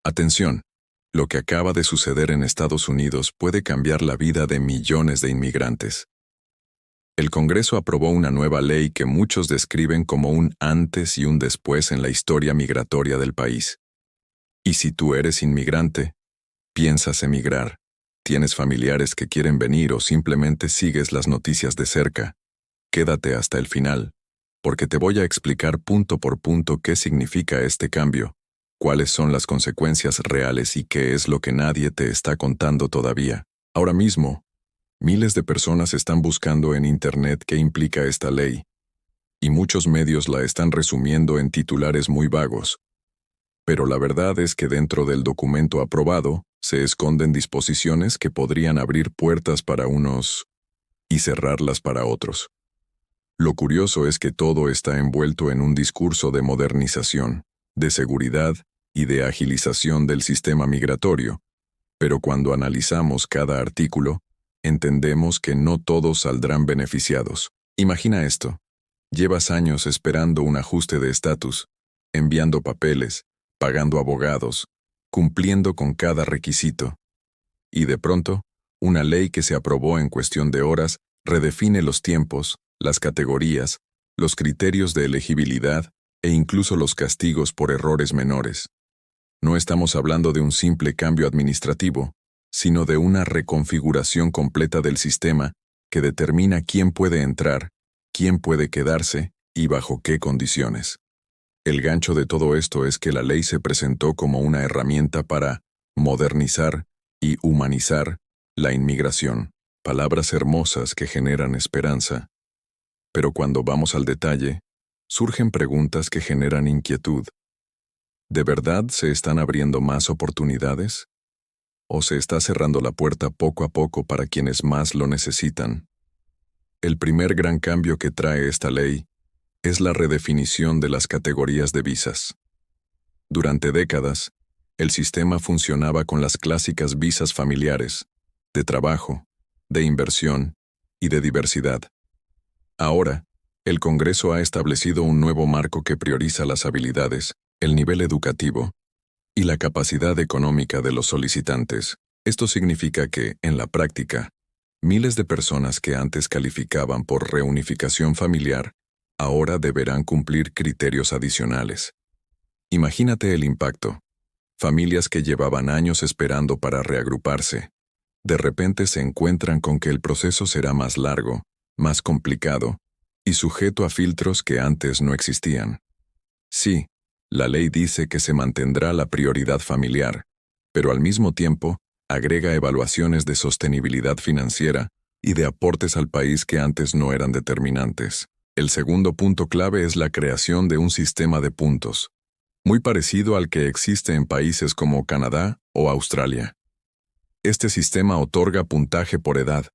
Atención, lo que acaba de suceder en Estados Unidos puede cambiar la vida de millones de inmigrantes. El Congreso aprobó una nueva ley que muchos describen como un antes y un después en la historia migratoria del país. Y si tú eres inmigrante, piensas emigrar, tienes familiares que quieren venir o simplemente sigues las noticias de cerca, quédate hasta el final, porque te voy a explicar punto por punto qué significa este cambio, cuáles son las consecuencias reales y qué es lo que nadie te está contando todavía. Ahora mismo, miles de personas están buscando en Internet qué implica esta ley, y muchos medios la están resumiendo en titulares muy vagos. Pero la verdad es que dentro del documento aprobado se esconden disposiciones que podrían abrir puertas para unos y cerrarlas para otros. Lo curioso es que todo está envuelto en un discurso de modernización, de seguridad y de agilización del sistema migratorio, pero cuando analizamos cada artículo, entendemos que no todos saldrán beneficiados. Imagina esto. Llevas años esperando un ajuste de estatus, enviando papeles, pagando abogados, cumpliendo con cada requisito. Y de pronto, una ley que se aprobó en cuestión de horas redefine los tiempos, las categorías, los criterios de elegibilidad e incluso los castigos por errores menores. No estamos hablando de un simple cambio administrativo, sino de una reconfiguración completa del sistema que determina quién puede entrar, quién puede quedarse y bajo qué condiciones. El gancho de todo esto es que la ley se presentó como una herramienta para modernizar y humanizar la inmigración, palabras hermosas que generan esperanza. Pero cuando vamos al detalle, surgen preguntas que generan inquietud. ¿De verdad se están abriendo más oportunidades? ¿O se está cerrando la puerta poco a poco para quienes más lo necesitan? El primer gran cambio que trae esta ley es la redefinición de las categorías de visas. Durante décadas, el sistema funcionaba con las clásicas visas familiares, de trabajo, de inversión y de diversidad. Ahora, el Congreso ha establecido un nuevo marco que prioriza las habilidades, el nivel educativo y la capacidad económica de los solicitantes. Esto significa que, en la práctica, miles de personas que antes calificaban por reunificación familiar ahora deberán cumplir criterios adicionales. Imagínate el impacto. Familias que llevaban años esperando para reagruparse, de repente se encuentran con que el proceso será más largo, más complicado y sujeto a filtros que antes no existían. Sí, la ley dice que se mantendrá la prioridad familiar, pero al mismo tiempo agrega evaluaciones de sostenibilidad financiera y de aportes al país que antes no eran determinantes. El segundo punto clave es la creación de un sistema de puntos, muy parecido al que existe en países como Canadá o Australia. Este sistema otorga puntaje por edad,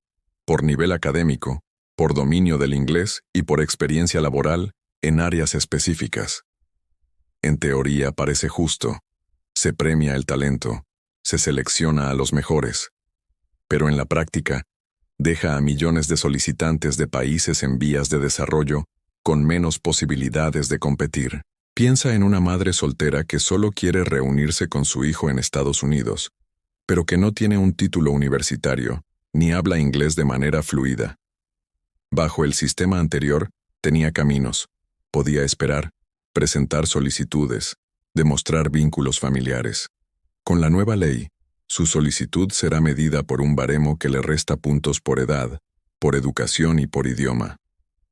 por nivel académico, por dominio del inglés y por experiencia laboral en áreas específicas. En teoría parece justo. Se premia el talento, se selecciona a los mejores. Pero en la práctica, deja a millones de solicitantes de países en vías de desarrollo con menos posibilidades de competir. Piensa en una madre soltera que solo quiere reunirse con su hijo en Estados Unidos, pero que no tiene un título universitario, ni habla inglés de manera fluida. Bajo el sistema anterior, tenía caminos, podía esperar, presentar solicitudes, demostrar vínculos familiares. Con la nueva ley, su solicitud será medida por un baremo que le resta puntos por edad, por educación y por idioma.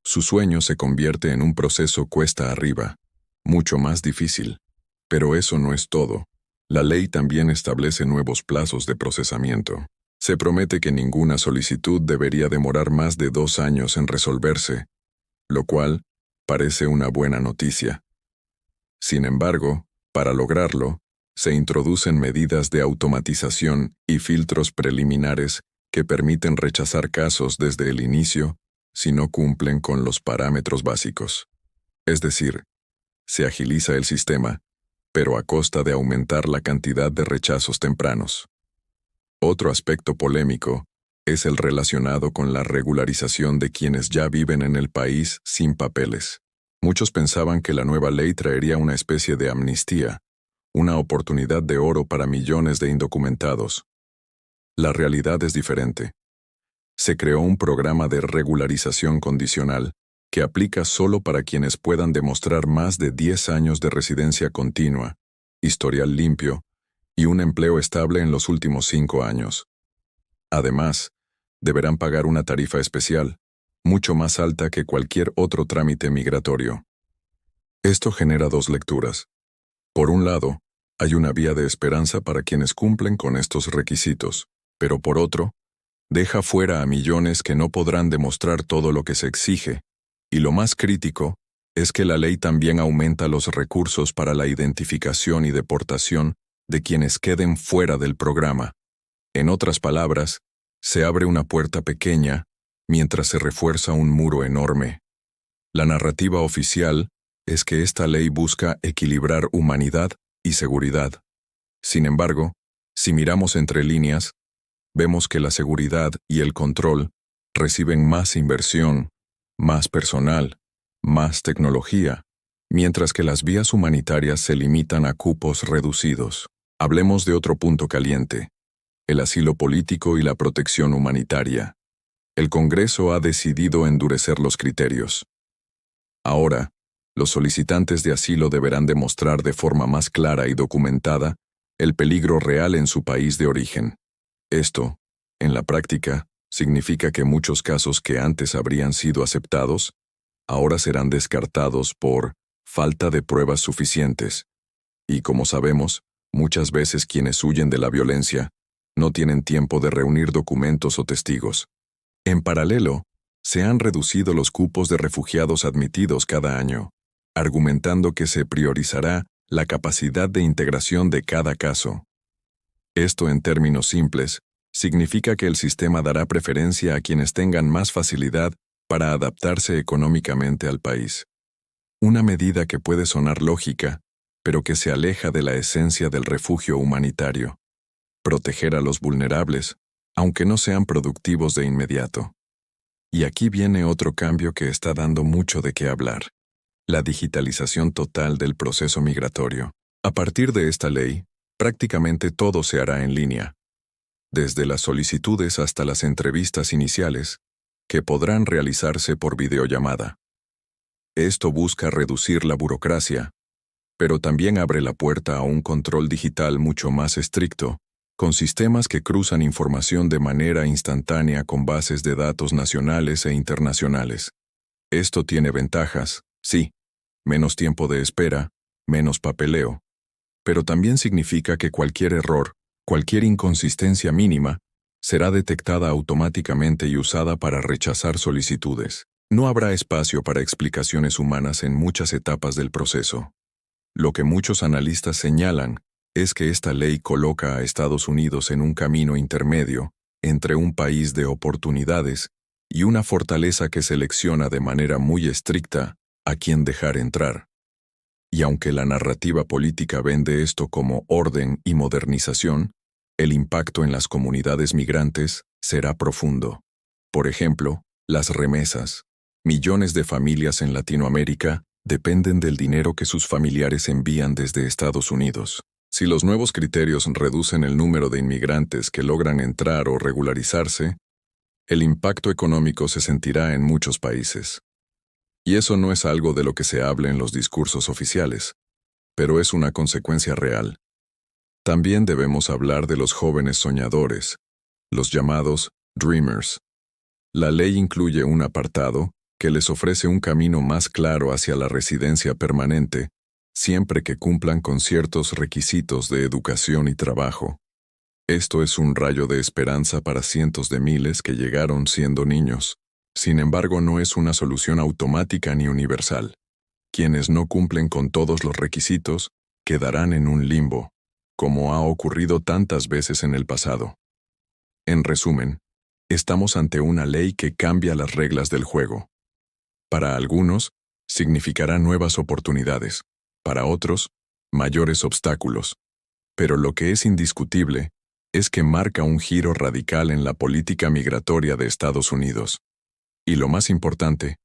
Su sueño se convierte en un proceso cuesta arriba, mucho más difícil. Pero eso no es todo. La ley también establece nuevos plazos de procesamiento. Se promete que ninguna solicitud debería demorar más de 2 años en resolverse, lo cual parece una buena noticia. Sin embargo, para lograrlo, se introducen medidas de automatización y filtros preliminares que permiten rechazar casos desde el inicio si no cumplen con los parámetros básicos. Es decir, se agiliza el sistema, pero a costa de aumentar la cantidad de rechazos tempranos. Otro aspecto polémico es el relacionado con la regularización de quienes ya viven en el país sin papeles. Muchos pensaban que la nueva ley traería una especie de amnistía, una oportunidad de oro para millones de indocumentados. La realidad es diferente. Se creó un programa de regularización condicional que aplica solo para quienes puedan demostrar más de 10 años de residencia continua, historial limpio y un empleo estable en los últimos 5 años. Además, deberán pagar una tarifa especial, mucho más alta que cualquier otro trámite migratorio. Esto genera dos lecturas. Por un lado, hay una vía de esperanza para quienes cumplen con estos requisitos, pero por otro, deja fuera a millones que no podrán demostrar todo lo que se exige, y lo más crítico es que la ley también aumenta los recursos para la identificación y deportación de quienes queden fuera del programa. En otras palabras, se abre una puerta pequeña mientras se refuerza un muro enorme. La narrativa oficial es que esta ley busca equilibrar humanidad y seguridad. Sin embargo, si miramos entre líneas, vemos que la seguridad y el control reciben más inversión, más personal, más tecnología, mientras que las vías humanitarias se limitan a cupos reducidos. Hablemos de otro punto caliente: el asilo político y la protección humanitaria. El Congreso ha decidido endurecer los criterios. Ahora, los solicitantes de asilo deberán demostrar de forma más clara y documentada el peligro real en su país de origen. Esto, en la práctica, significa que muchos casos que antes habrían sido aceptados, ahora serán descartados por falta de pruebas suficientes. Y como sabemos, muchas veces quienes huyen de la violencia no tienen tiempo de reunir documentos o testigos. En paralelo, se han reducido los cupos de refugiados admitidos cada año, argumentando que se priorizará la capacidad de integración de cada caso. Esto, en términos simples, significa que el sistema dará preferencia a quienes tengan más facilidad para adaptarse económicamente al país. Una medida que puede sonar lógica, pero que se aleja de la esencia del refugio humanitario: proteger a los vulnerables, aunque no sean productivos de inmediato. Y aquí viene otro cambio que está dando mucho de qué hablar: la digitalización total del proceso migratorio. A partir de esta ley, prácticamente todo se hará en línea, desde las solicitudes hasta las entrevistas iniciales, que podrán realizarse por videollamada. Esto busca reducir la burocracia, pero también abre la puerta a un control digital mucho más estricto, con sistemas que cruzan información de manera instantánea con bases de datos nacionales e internacionales. Esto tiene ventajas, sí: menos tiempo de espera, menos papeleo, pero también significa que cualquier error, cualquier inconsistencia mínima, será detectada automáticamente y usada para rechazar solicitudes. No habrá espacio para explicaciones humanas en muchas etapas del proceso. Lo que muchos analistas señalan es que esta ley coloca a Estados Unidos en un camino intermedio entre un país de oportunidades y una fortaleza que selecciona de manera muy estricta a quién dejar entrar. Y aunque la narrativa política vende esto como orden y modernización, el impacto en las comunidades migrantes será profundo. Por ejemplo, las remesas. Millones de familias en Latinoamérica dependen del dinero que sus familiares envían desde Estados Unidos. Si los nuevos criterios reducen el número de inmigrantes que logran entrar o regularizarse, el impacto económico se sentirá en muchos países. Y eso no es algo de lo que se hable en los discursos oficiales, pero es una consecuencia real. También debemos hablar de los jóvenes soñadores, los llamados Dreamers. La ley incluye un apartado que les ofrece un camino más claro hacia la residencia permanente, siempre que cumplan con ciertos requisitos de educación y trabajo. Esto es un rayo de esperanza para cientos de miles que llegaron siendo niños. Sin embargo, no es una solución automática ni universal. Quienes no cumplen con todos los requisitos quedarán en un limbo, como ha ocurrido tantas veces en el pasado. En resumen, estamos ante una ley que cambia las reglas del juego. Para algunos, significará nuevas oportunidades; para otros, mayores obstáculos. Pero lo que es indiscutible es que marca un giro radical en la política migratoria de Estados Unidos. Y lo más importante,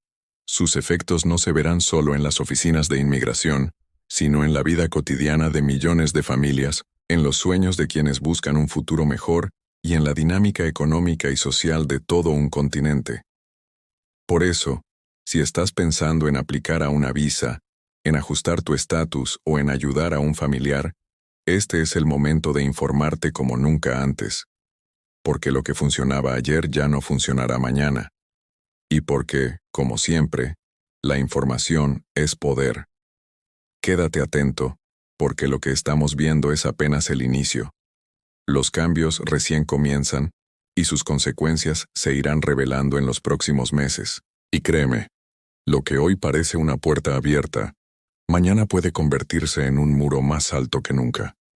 sus efectos no se verán solo en las oficinas de inmigración, sino en la vida cotidiana de millones de familias, en los sueños de quienes buscan un futuro mejor y en la dinámica económica y social de todo un continente. Por eso, si estás pensando en aplicar a una visa, en ajustar tu estatus o en ayudar a un familiar, este es el momento de informarte como nunca antes. Porque lo que funcionaba ayer ya no funcionará mañana. Y porque, como siempre, la información es poder. Quédate atento, porque lo que estamos viendo es apenas el inicio. Los cambios recién comienzan, y sus consecuencias se irán revelando en los próximos meses. Y créeme, lo que hoy parece una puerta abierta, mañana puede convertirse en un muro más alto que nunca.